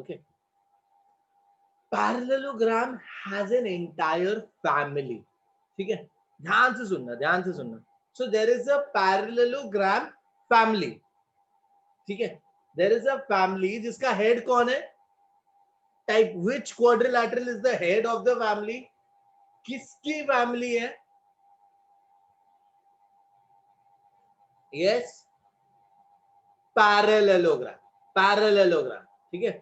Okay. Parallelogram has an entire family. ठीक है, ध्यान से सुनना, ध्यान से सुनना. So there is a parallelogram family. ठीक है, there is a family जिसका head कौन है? Type which quadrilateral is the head of the family? किसकी family है? Yes, parallelogram. Parallelogram. ठीक है.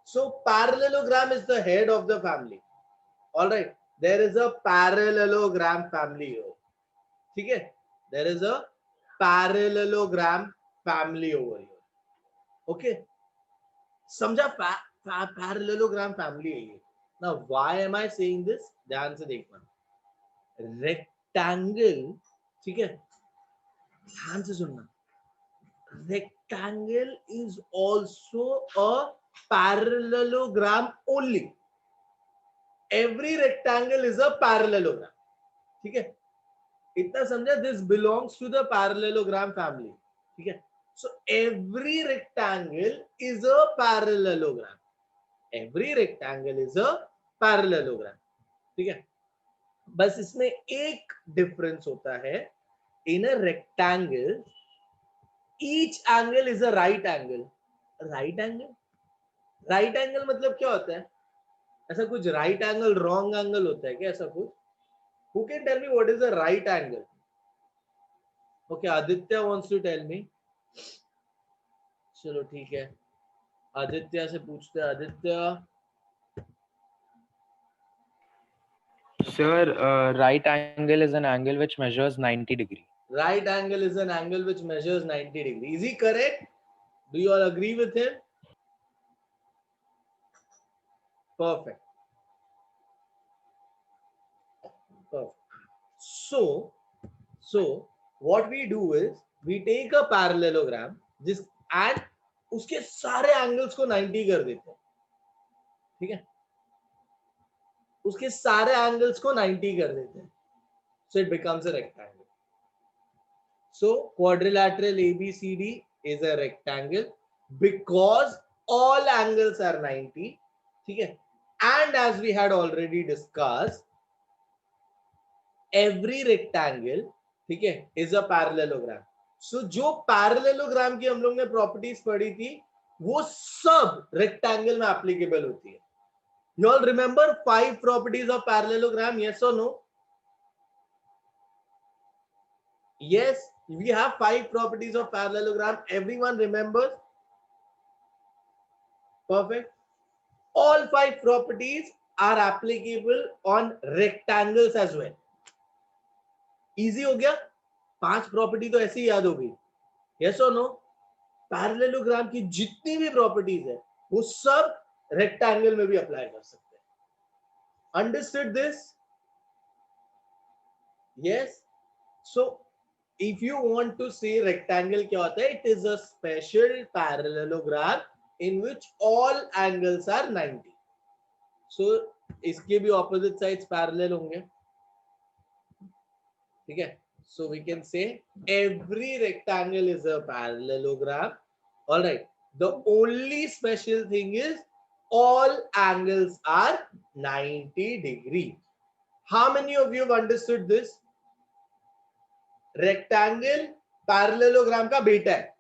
So parallelogram is the head of the family. All right. There is a parallelogram family here. ठीक है. There is a parallelogram family over here. Okay. समझा? Parallelogram family है ये. Now why am I saying this? ध्यान से देखना. Rectangle. ठीक है. ध्यान से सुनना. Rectangle is also a parallelogram only. Every rectangle is a parallelogram. ठीक है, इतना समझा? This belongs to the parallelogram family. ठीक है, so every rectangle is a parallelogram. Every rectangle is a parallelogram. ठीक है, बस इसमें एक डिफरेंस होता है. In a rectangle, each angle is a right angle. Right angle? Right angle मतलब क्या होता है? ऐसा कुछ right angle, wrong angle होता है क्या? ऐसा कुछ? Who can tell me what is a right angle? Okay, Aditya wants to tell me. चलो ठीक है, आदित्य से पूछते हैं. Aditya. Sir, right angle is an angle which measures 90 degree. Right angle is an angle which measures 90 degree. Is he correct? Do you all agree with him? Perfect. Perfect. So what we do is we take a parallelogram जिस and उसके सारे angles को 90 कर देते हैं. ठीक है, उसके सारे angles को 90 कर देते हैं. So it becomes a rectangle. So quadrilateral ABCD is a rectangle because all angles are 90. ठीक है, and as we had already discussed, every rectangle, ठीक है, is a parallelogram. So जो parallelogram की हम लोग ने प्रॉपर्टीज पढ़ी थी वो सब रेक्टेंगल में एप्लीकेबल होती है. You all remember 5 properties of parallelogram? Yes or no? Yes, we have 5 properties of parallelogram. Everyone remembers? Perfect. All 5 properties are applicable on rectangles as well. Easy हो गया? 5 प्रॉपर्टी तो ऐसे ही याद हो गई. Yes or no? पैरेललोग्राम की जितनी भी प्रॉपर्टीज है वो सब रेक्टेंगल में भी अप्लाई कर सकते हैं. Understood this? Yes. So if you want to say rectangle क्या होता है, it is a special parallelogram in which all angles are 90. so इसके भी opposite sides parallel होंगे. ठीक है, so we can say every rectangle is a parallelogram. All right, the only special thing is all angles are 90 degree. How many of you have understood this? Rectangle parallelogram का बेटा है.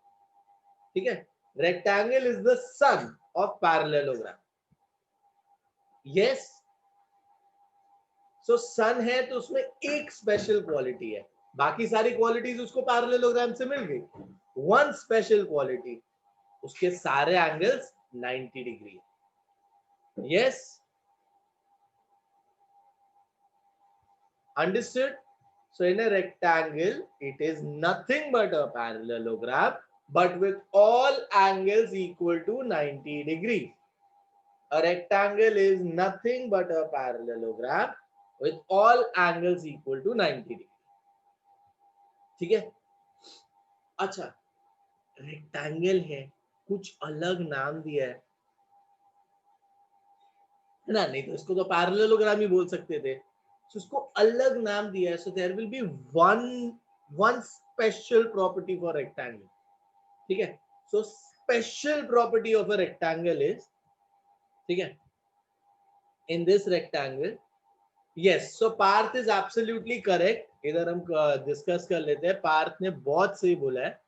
ठीक है, rectangle is the son of parallelogram. Yes. So son है तो उसमें एक special quality है, बाकी सारी क्वालिटीज उसको पैरेललोग्राम से मिल गई. वन स्पेशल क्वालिटी, उसके सारे angles 90 degree. Yes, understood? So in a rectangle, it is nothing but a parallelogram, but with all angles equal to 90 degrees. A rectangle is nothing but a parallelogram with all angles equal to 90 degrees. ठीक है? अच्छा, rectangle है, कुछ अलग नाम दिया है ना? नहीं तो इसको तो parallelogram ही बोल सकते थे. So उसको अलग नाम दिया है. So there will be one special property for rectangle. ठीक है, so special property of a rectangle is ठीक है, in this rectangle. Yes, so Parth is absolutely correct. इधर हम डिस्कस कर लेते हैं. पार्थ ने बहुत सही बोला है.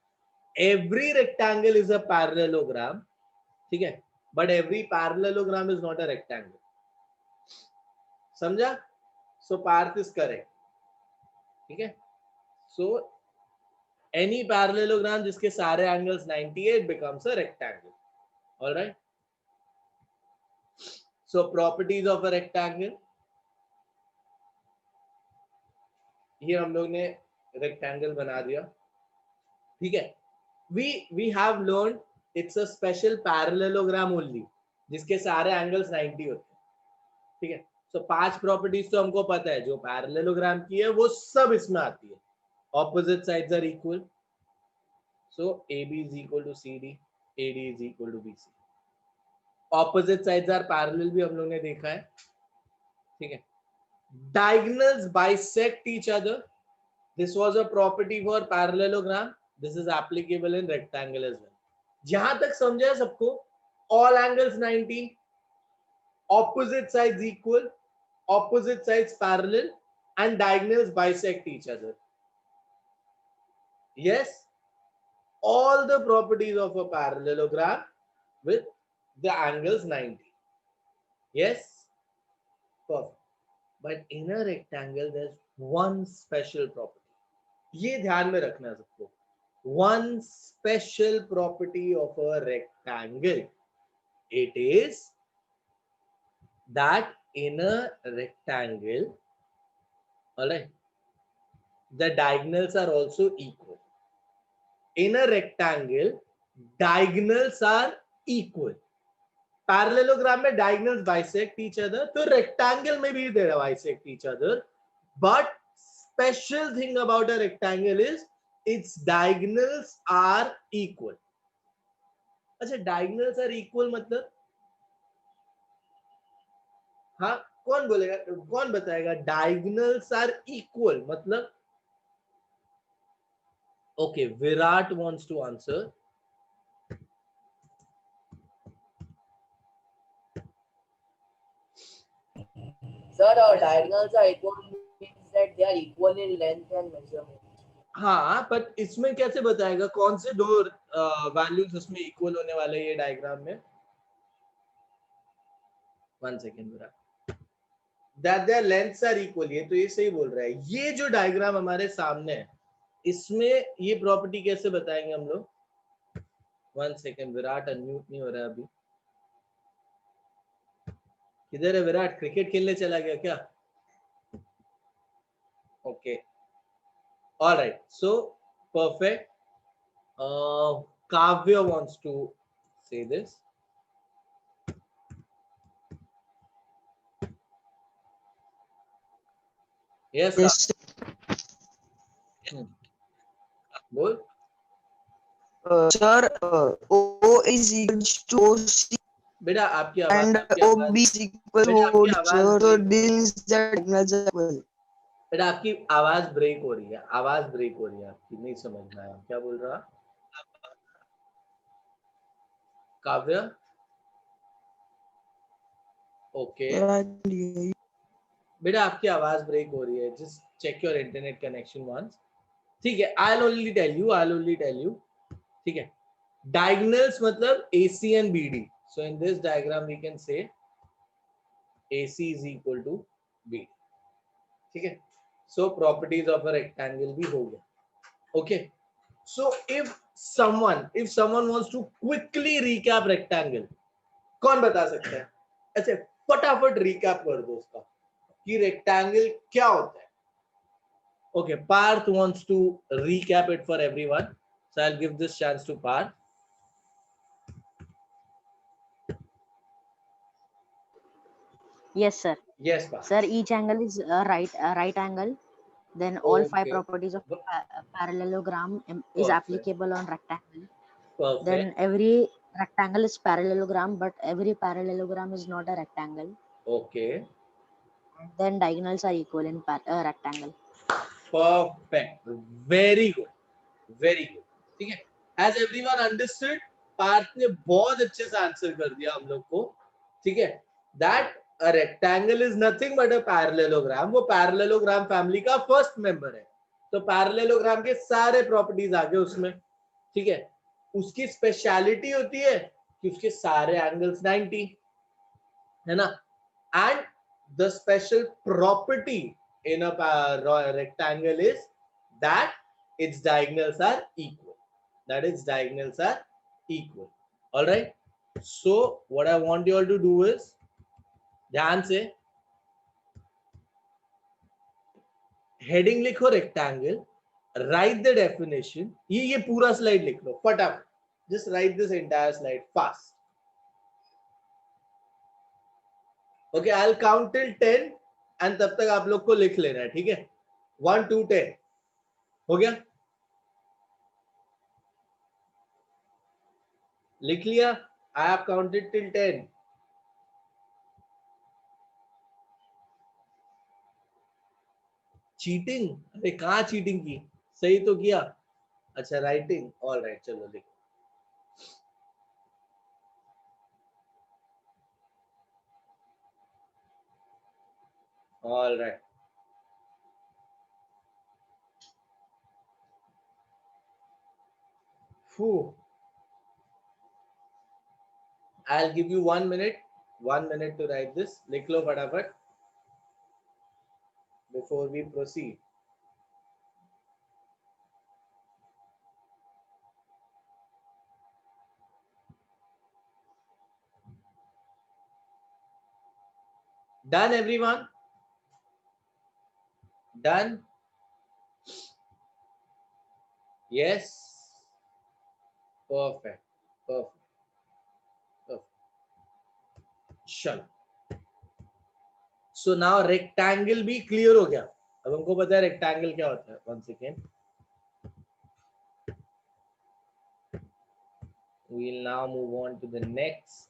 Every rectangle is a parallelogram. ठीक है, but every parallelogram is not a rectangle. समझा? So Parth is correct. ठीक है, so any parallelogram जिसके सारे angles 98 becomes a rectangle. All right. So properties of a rectangle. ये हम लोग ने रेक्टेंगल बना दिया. ठीक है, we have learned it's a special parallelogram only जिसके सारे एंगल्स 90 होते हैं. ठीक है, so 5 प्रॉपर्टीज तो हमको पता है. जो पैरेललोग्राम की है वो सब इसमें आती है. Opposite sides are equal, so AB is equal to CD, AD is equal to BC. Opposite sides are parallel भी हम लोग ने देखा है. ठीक है, diagonals bisect each other. This was a property for parallelogram. This is applicable in rectangle as well. जहां तक समझा सबको, all angles 90, opposite sides equal, opposite sides parallel, and diagonals bisect each other. Yes, all the properties of a parallelogram with the angles 90. Yes, perfect. But in a rectangle, there's one special property. ये ध्यान में रखना सबको. One special property of a rectangle. It is that in a rectangle, alright, the diagonals are also equal. In a rectangle, diagonals are equal. Parallelogram में diagonals bisect each other, तो rectangle में भी they bisect each other. But special thing about a rectangle is its diagonals are equal. अच्छा, diagonals are equal मतलब, हाँ, कौन बोलेगा, कौन बताएगा diagonals are equal मतलब? Okay, Virat wants to answer. Sir, our diagonals are equal means that they are equal in length and measurement. हाँ, पर इसमें कैसे बताएगा कौन से दो वैल्यूज उसमें इक्वल होने वाले ये डायग्राम में? 1 second Virat. That their lengths are equal. ये तो ये सही बोल रहा है. ये जो डायग्राम हमारे सामने है, इसमें ये प्रॉपर्टी कैसे बताएंगे हम लोग? 1 सेकेंड, विराट अनम्यूट नहीं हो रहा है अभी. किधर है विराट? क्रिकेट खेलने चला गया क्या? Okay, alright, so perfect. Kavya wants to say this. Yes, Yes, बोल. sir. O is equal to OC बेटा आपकी आवाज, and OB is equal to बेटा OD. आपकी आवाज So break- this means that diagonals are equal. बेटा आपकी आवाज ब्रेक हो रही है. आवाज ब्रेक हो रही है आपकी, नहीं समझ में आया क्या बोल रहा काव्य? ओके, बेटा आपकी आवाज ब्रेक हो रही है. Just check your internet connection once. ठीक है, I will only tell you. ठीक है, डायगोनल्स मतलब AC and BD. So in this diagram we can say AC is equal to BD. ठीक है, so properties of a rectangle भी हो गया. Okay, so if someone wants to quickly recap rectangle, कौन बता सकता है? ऐसे फटाफट रिकैप कर दो उसका कि रेक्टेंगल क्या होता है. Okay, Parth wants to recap it for everyone, so I'll give this chance to Parth. Yes, sir. Yes, Parth. Sir, each angle is a right angle. Then all 5 Okay. properties of parallelogram is Perfect. applicable on rectangle. Perfect. Then every rectangle is parallelogram, but every parallelogram is not a rectangle. Okay. And then diagonals are equal in rectangle. Perfect. Very good. Very good. ठीक है. Has everyone understood? Parth ने बहुत अच्छे से answer कर दिया हम लोग को. ठीक है, that a rectangle is nothing but a parallelogram, वो parallelogram family का फर्स्ट मेंबर है, तो parallelogram के सारे प्रॉपर्टीज आ गए उसमें, ठीक है। उसकी स्पेशलिटी होती है कि उसके सारे एंगल्स 90 है ना, and the special property in a rectangle is that its diagonals are equal, that its diagonals are equal. All right, so what I want you all to do is, ध्यान से heading लिखो rectangle, right the definition, ये पूरा slide लिख लो फटाफट, just right this entire slide fast. Okay, I will count till 10 and तब तक आप लोग को लिख लेना है, ठीक है। 1 2 10 हो गया, लिख लिया? I have counted till 10। Cheating? अरे कहाँ चीटिंग की, सही तो किया। अच्छा राइटिंग, ऑल राइट, चलो लिखो। All right, I'll give you 1 minute, 1 minute to write this. लिख लो फटाफट before we proceed. Done everyone? Done? Yes? Perfect, perfect, perfect. चलो, so now rectangle भी clear हो गया, अब हमको पता है rectangle क्या होता है। 1 second, we'll now move on to the next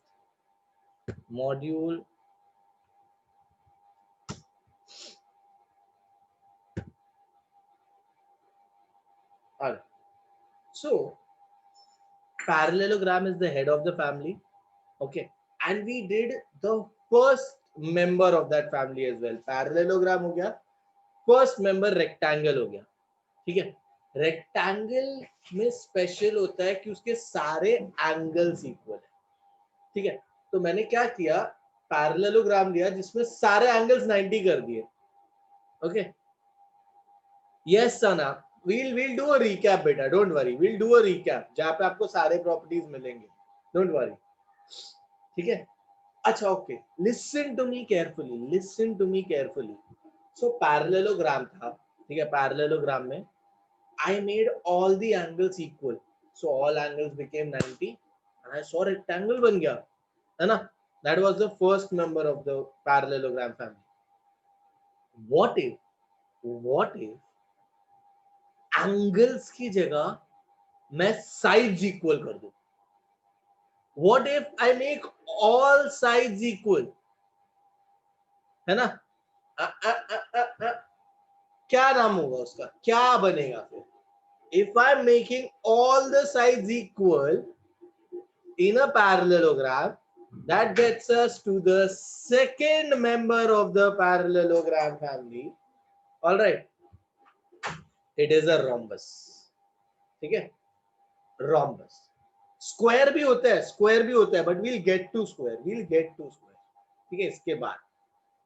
module. Alright, so parallelogram is the head of the family, okay, and we did the first member of that family as well. Parallelogram हो गया, first member rectangle हो गया, ठीक है। Rectangle में special होता है कि उसके सारे एंगल्स इक्वल है, ठीक है। तो मैंने क्या किया, पैरेललोग्राम लिया जिसमें सारे एंगल्स 90 कर दिए, okay. Yes Sana, we'll do a recap बेटा, don't worry, we'll do a recap जहाँ पे आपको सारे प्रॉपर्टीज मिलेंगे, डोंट वरी, ठीक है। अच्छा okay, listen to me carefully, listen to me carefully. So parallelogram था, ठीक है। पैरेललोग्राम में I made all the angles equal, so all angles became 90 and I saw rectangle बन गया, है ना। That was the first member of the parallelogram family. What if angles की जगह मैं sides equal कर दूं? What if I make all sides equal, है ना। क्या नाम होगा उसका, क्या बनेगा फिर? If I'm making all the sides equal in a parallelogram, that gets us to the second member of the parallelogram family. All right, it is a rhombus, ठीक है। rhombus, square भी होता है, square भी होता है, but we'll get to square, ठीक है, इसके बाद।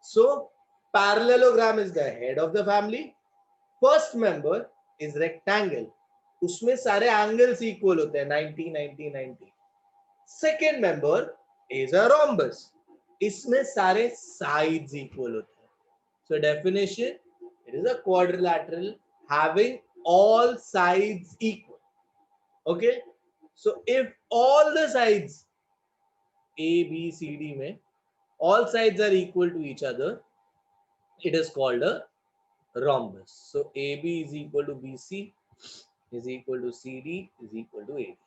So parallelogram is the head of the family, first member is rectangle, उसमें सारे एंगल्स इक्वल होते हैं 90 90 90। Second member is a rhombus, इसमें सारे साइड्स इक्वल होते हैं। So definition, it is a quadrilateral having all sides equal, okay. So if all the sides A B C D में all sides are equal to each other, it is called a rhombus. So AB is equal to BC is equal to CD is equal to AD,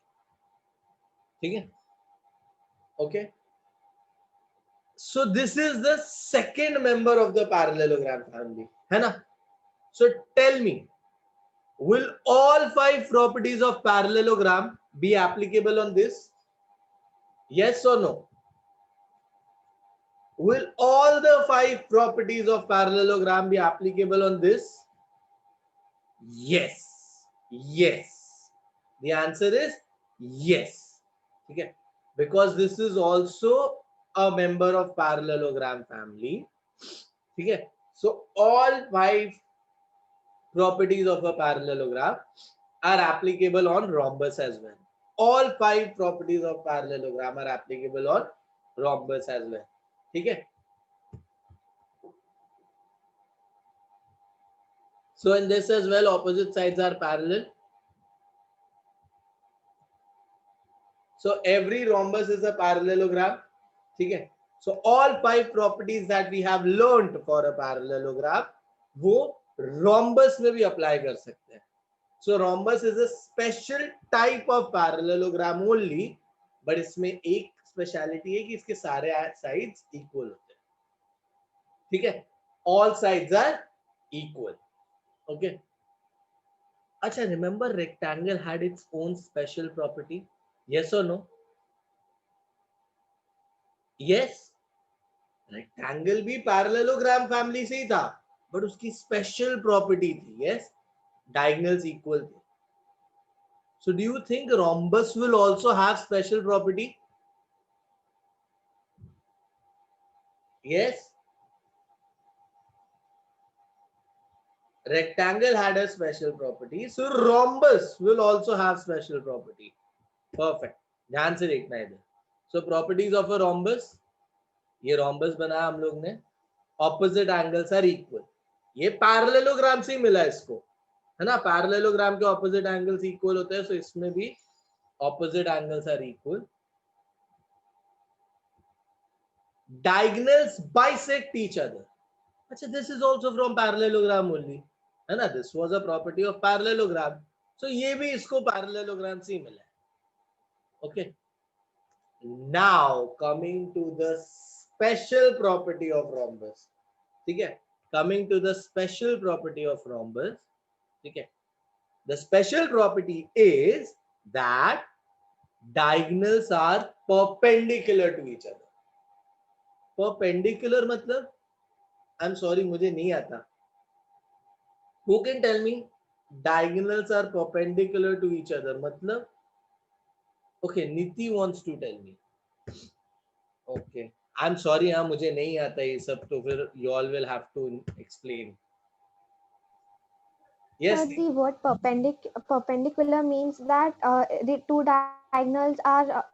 ठीक है, okay. So this is the second member of the parallelogram family, है ना। So tell me, will all 5 properties of parallelogram be applicable on this? Yes or no? Will all the 5 properties of parallelogram be applicable on this? Yes. Yes. The answer is yes. Okay. Because this is also a member of parallelogram family. Okay. So all 5 properties of a parallelogram are applicable on rhombus as well. All 5 properties of parallelogram are applicable on rhombus as well. Okay. So in this as well, opposite sides are parallel. So every rhombus is a parallelogram. Okay. So all 5 properties that we have learned for a parallelogram, वो rhombus में भी apply कर सकते हैं. So rhombus is a special type of parallelogram only, but इसमें एक speciality है कि इसके सारे sides equal होते हैं. ठीक है? All sides are equal. Okay. अच्छा, remember rectangle had its own special property? Yes or no? Yes. Rectangle भी parallelogram family से ही था, but उसकी special property थी. Yes. Diagonals equal थे. So do you think rhombus will also have special property? Yes. Rectangle had a special property, so rhombus will also have special property. Perfect. ध्यान से देखना इधर. So properties of a rhombus, ये rhombus बनाया हम लोग ने. Opposite angles are equal. ये parallelogram से ही मिला इसको, है ना? Parallelogram के opposite angles equal होते हैं, so इसमें भी opposite angles are equal. Diagonals bisect each other. अच्छा, this is also from parallelogram only, है ना? This was a property of parallelogram, so ये भी इसको parallelogram से ही मिला है. Okay. Now coming to the special property of rhombus. ठीक है? Coming to the special property of rhombus. ठीक है? The special property is that diagonals are perpendicular to each other. Perpendicular मतलब, I'm sorry, मुझे नहीं आता. Who can tell me? Diagonals are perpendicular to each other मतलब, okay, Niti wants to tell me. Okay, I'm sorry, हाँ मुझे नहीं आता ये सब, तो फिर you all will have to explain. Yes. The word perpendicular means that the two diagonals are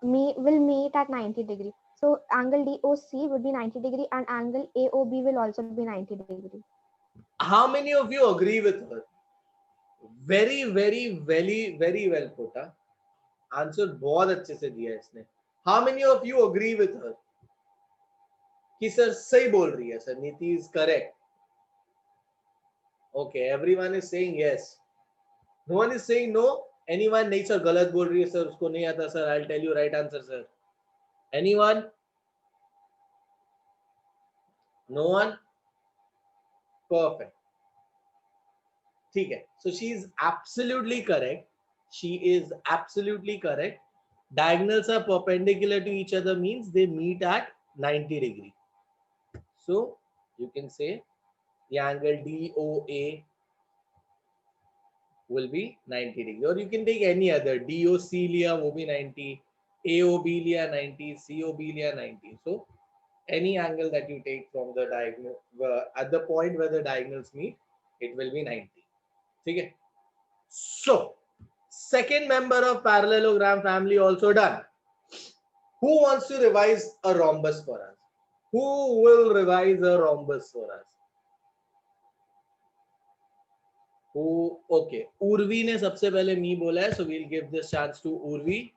will meet at 90 degree. So angle DOC would be 90 degree and angle AOB will also be 90 degree. How many of you agree with her? Very, very, very, very well put. Answer बहुत अच्छे से दिया इसने. How many of you agree with her? कि sir सही बोल रही है सर, नीति is correct. Okay, everyone is saying yes. No one is saying no. Anyone? नहीं सर गलत बोल रही है सर, उसको नहीं आता sir. I'll tell you right answer sir. Anyone? No one? Perfect. ठीक है. So she is absolutely correct. She is absolutely correct. Diagonals are perpendicular to each other means they meet at 90 degree. So you can say the angle DOA will be 90 degree, or you can take any other. DOC liya wo bhi 90, AOB liya 90, COB liya 90. So any angle that you take from the diagonal at the point where the diagonals meet, it will be 90. Okay. So second member of parallelogram family also done. Who wants to revise a rhombus for us? Who will revise a rhombus for us? Who? Okay, Urvi ने सबसे पहले me बोला है, so we'll give this chance to Urvi.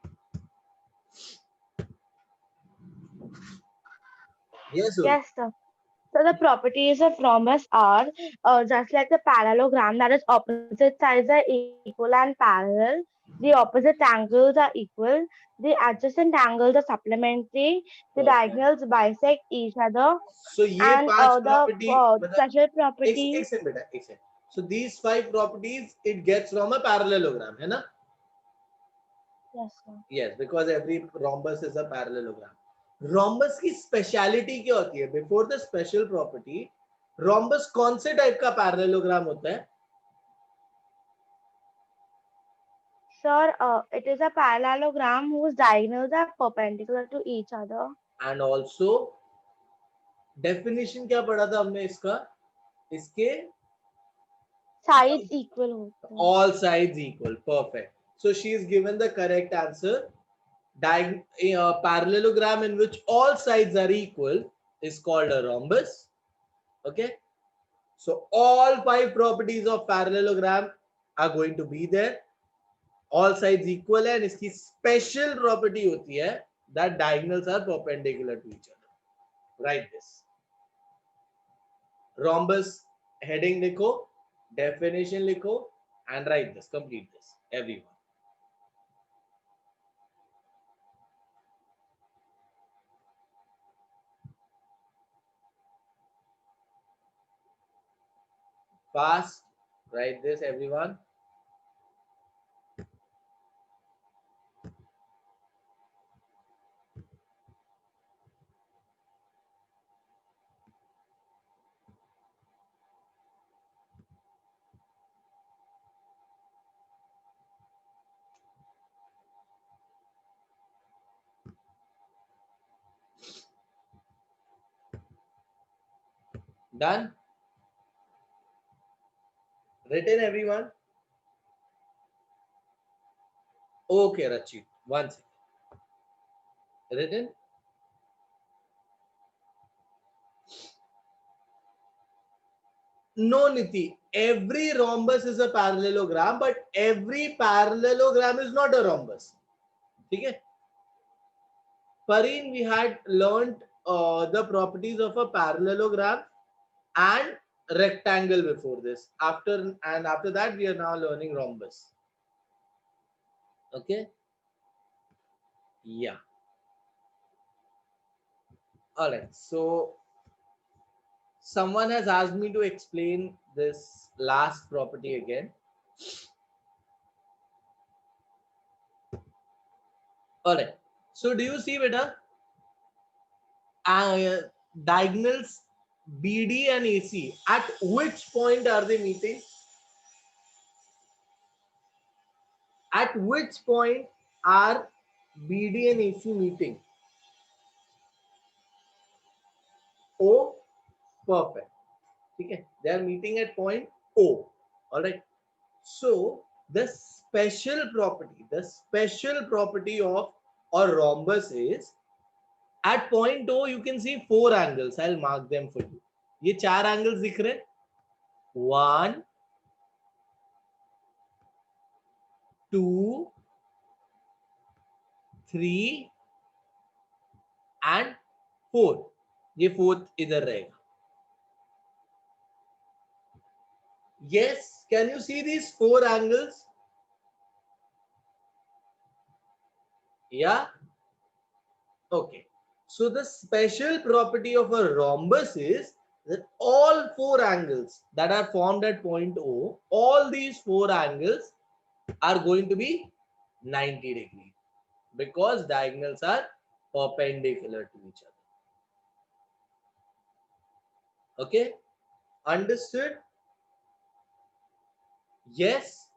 Yes, Urvi. Yes, sir. So the properties of rhombus are just like the parallelogram, that is opposite sides are equal and parallel. The opposite angles are equal. The adjacent angles are supplementary. The diagonals bisect each other. So ये And पांच the property special property. एक second बेटा, एक second. So these 5 properties it gets from a parallelogram, है ना? Yes, sir. Yes, because every rhombus is a parallelogram. Rhombus की speciality क्या होती है? Before the special property, rhombus कौन से टाइप का पैरेललोग्राम होता है? Sir, it is a parallelogram whose diagonals are perpendicular to each other. And also definition क्या पढ़ा था हमने इसका? इसके Sides equal होते हैं. all sides equal. Perfect. So she is given the correct answer. Parallelogram in which all sides are equal is called a rhombus. Okay. So all 5 properties of parallelogram are going to be there. All sides equal and इसकी special property होती है that diagonals are perpendicular to each other. Write this. Rhombus heading लिखो, definition लिखो, and write this. Complete this, everyone. Fast, write this, everyone. Done? Written, everyone? Okay, Rachit, one second. Written? No, Niti. Every rhombus is a parallelogram, but every parallelogram is not a rhombus. Okay? Pareen, we had learned the properties of a parallelogram and rectangle before this. After that, we are now learning rhombus. Okay? Yeah. All right. So someone has asked me to explain this last property again. All right. So do you see, beta? Diagonals BD and AC, at which point are they meeting? At which point are BD and AC meeting? O. Perfect. Okay. They are meeting at point O. All right. So the special property of a rhombus is at point O you can see 4 angles. I'll mark them for you. ये 4 angles दिख रहे हैं. 1, 2, 3 and 4. ये 4th इधर रहेगा. Yes, can you see these 4 angles? Yeah. Okay. So the special property of a rhombus is that all 4 angles that are formed at point O, all these 4 angles are going to be 90 degrees because diagonals are perpendicular to each other. Okay? Understood? Yes?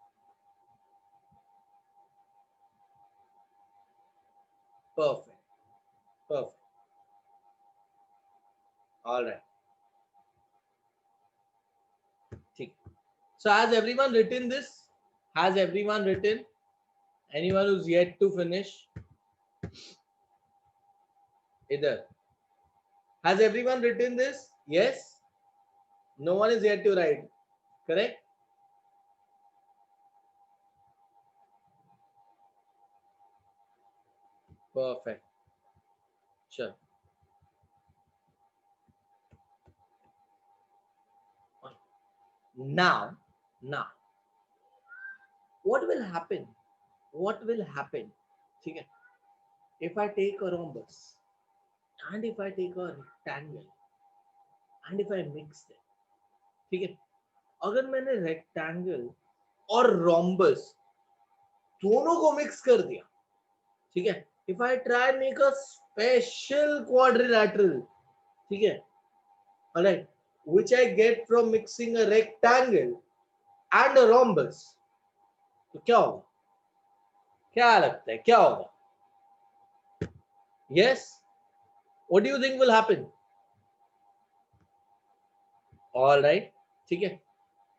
Perfect. Perfect. All right. So has everyone written this? Has everyone written? Anyone who's yet to finish? Either. Has everyone written this? Yes? No one is yet to write. Correct? Perfect. Sure. Now, what will happen? What will happen? Okay. If I take a rhombus and if I take a rectangle and if I mix them, ठीक है, अगर मैंने rectangle और rhombus दोनों को mix कर दिया, ठीक है, if I try and make a special quadrilateral, ठीक है, all right, which I get from mixing a rectangle and a rhombus, तो क्या होगा? क्या लगता है क्या होगा? Yes, what do you think will happen? All right, ठीक है,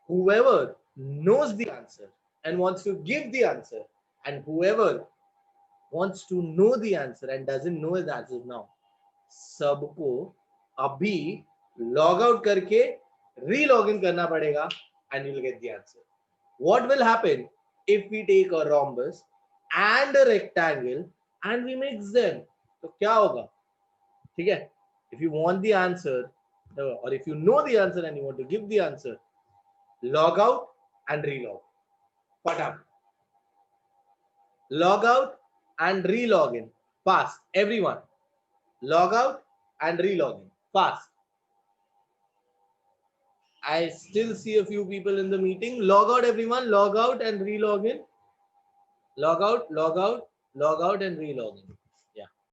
whoever knows the answer and wants to give the answer, and whoever wants to know the answer and doesn't know his answer now, सबको अभी log out करके re-log in करना पड़ेगा and you'll get the answer. What will happen if we take a rhombus and a rectangle and we mix them? तो क्या होगा? ठीक है, if you want the answer or if you know the answer and you want to give the answer, log out and relog. Patam. Log out and relog in. Fast. Everyone. Log out and relog in. Fast. I still see a few people in the meeting. Log out, everyone. Log out and relog in. Log out, log out, log out and relog in.